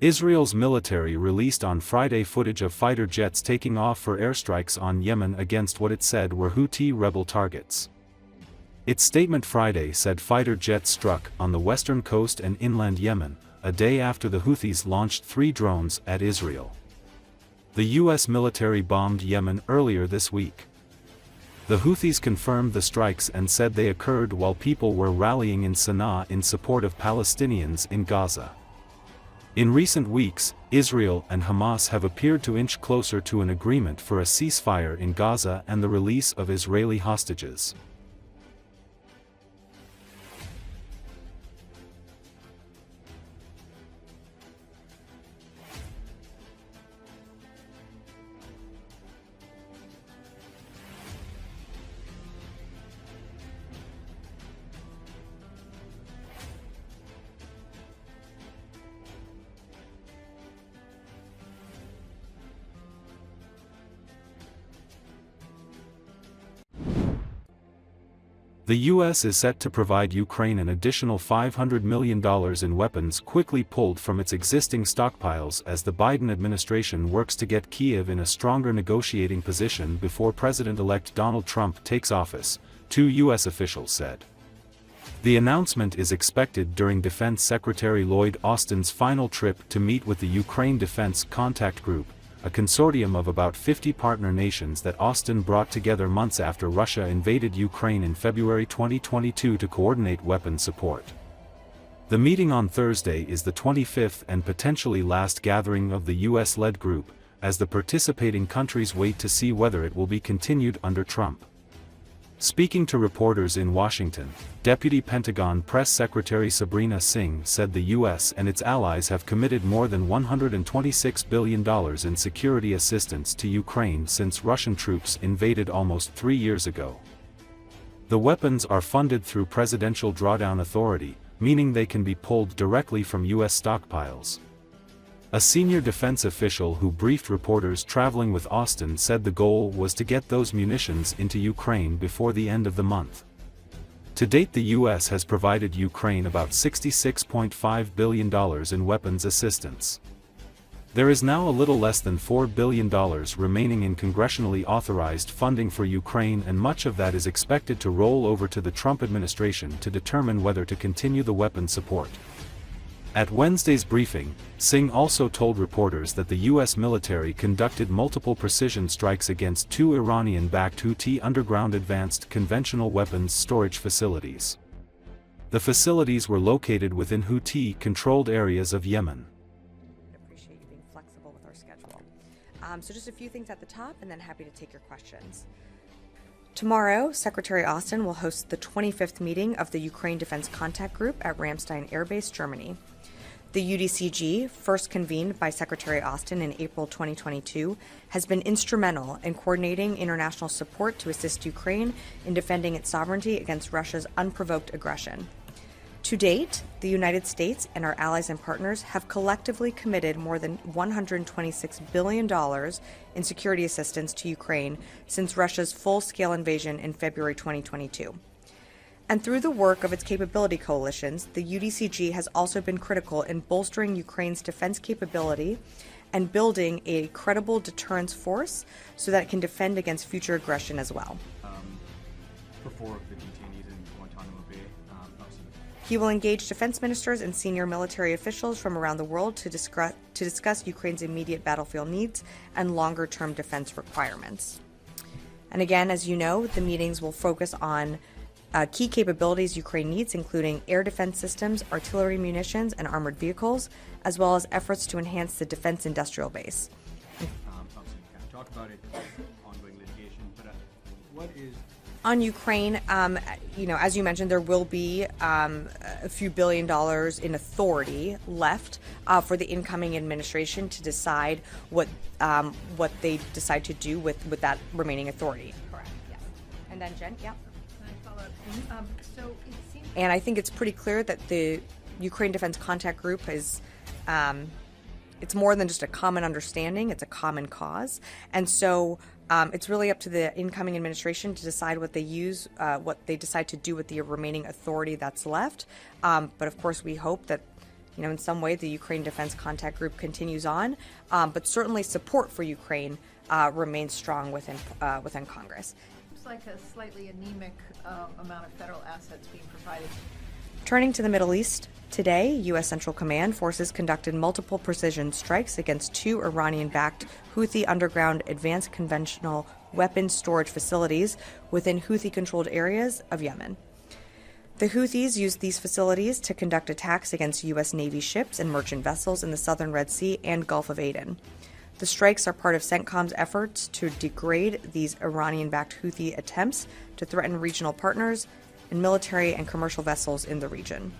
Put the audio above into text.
Israel's military released on Friday footage of fighter jets taking off for airstrikes on Yemen against what it said were Houthi rebel targets. Its statement Friday said fighter jets struck on the western coast and inland Yemen, a day after the Houthis launched 3 drones at Israel. The U.S. military bombed Yemen earlier this week. The Houthis confirmed the strikes and said they occurred while people were rallying in Sana'a in support of Palestinians in Gaza. In recent weeks, Israel and Hamas have appeared to inch closer to an agreement for a ceasefire in Gaza and the release of Israeli hostages. The U.S. is set to provide Ukraine an additional $500 million in weapons quickly pulled from its existing stockpiles as the Biden administration works to get Kyiv in a stronger negotiating position before President-elect Donald Trump takes office, 2 U.S. officials said. The announcement is expected during Defense Secretary Lloyd Austin's final trip to meet with the Ukraine Defense Contact Group, a consortium of about 50 partner nations that Austin brought together months after Russia invaded Ukraine in February 2022 to coordinate weapons support. The meeting on Thursday is the 25th and potentially last gathering of the US-led group, as the participating countries wait to see whether it will be continued under Trump. Speaking to reporters in Washington, Deputy Pentagon Press Secretary Sabrina Singh said the U.S. and its allies have committed more than $126 billion in security assistance to Ukraine since Russian troops invaded almost 3 years ago. The weapons are funded through Presidential Drawdown Authority, meaning they can be pulled directly from U.S. stockpiles. A senior defense official who briefed reporters traveling with Austin said the goal was to get those munitions into Ukraine before the end of the month. To date, the U.S. has provided Ukraine about $66.5 billion in weapons assistance. There is now a little less than $4 billion remaining in congressionally authorized funding for Ukraine, and much of that is expected to roll over to the Trump administration to determine whether to continue the weapon support. At Wednesday's briefing, Singh also told reporters that the U.S. military conducted multiple precision strikes against 2 Iranian-backed Houthi underground advanced conventional weapons storage facilities. The facilities were located within Houthi-controlled areas of Yemen. Appreciate you being flexible with our schedule. So just a few things at the top, and then happy to take your questions. Tomorrow, Secretary Austin will host the 25th meeting of the Ukraine Defense Contact Group at Ramstein Air Base, Germany. The UDCG, first convened by Secretary Austin in April 2022, has been instrumental in coordinating international support to assist Ukraine in defending its sovereignty against Russia's unprovoked aggression. To date, the United States and our allies and partners have collectively committed more than $126 billion in security assistance to Ukraine since Russia's full-scale invasion in February 2022. And through the work of its capability coalitions, the UDCG has also been critical in bolstering Ukraine's defense capability and building a credible deterrence force so that it can defend against future aggression as well. For 4 of the detainees in Guantanamo Bay. He will engage defense ministers and senior military officials from around the world to discuss Ukraine's immediate battlefield needs and longer-term defense requirements. And again, as you know, the meetings will focus on key capabilities Ukraine needs, including air defense systems, artillery munitions, and armored vehicles, as well as efforts to enhance the defense industrial base. Obviously, you can't talk about it, ongoing litigation, but what is... On Ukraine, as you mentioned, there will be a few $1 billion in authority left for the incoming administration to decide what they decide to do with that remaining authority. Correct. Yes. And then Jen, yeah. So it seems, and I think it's pretty clear that the Ukraine Defense Contact Group is, it's more than just a common understanding, it's a common cause. And so it's really up to the incoming administration to decide what they decide to do with the remaining authority that's left. But of course, we hope that in some way, the Ukraine Defense Contact Group continues on, but certainly support for Ukraine remains strong within Congress. Looks like a slightly anemic amount of federal assets being provided. Turning to the Middle East, today, U.S. Central Command forces conducted multiple precision strikes against 2 Iranian-backed Houthi underground advanced conventional weapons storage facilities within Houthi-controlled areas of Yemen. The Houthis used these facilities to conduct attacks against U.S. Navy ships and merchant vessels in the southern Red Sea and Gulf of Aden. The strikes are part of CENTCOM's efforts to degrade these Iranian-backed Houthi attempts to threaten regional partners and military and commercial vessels in the region.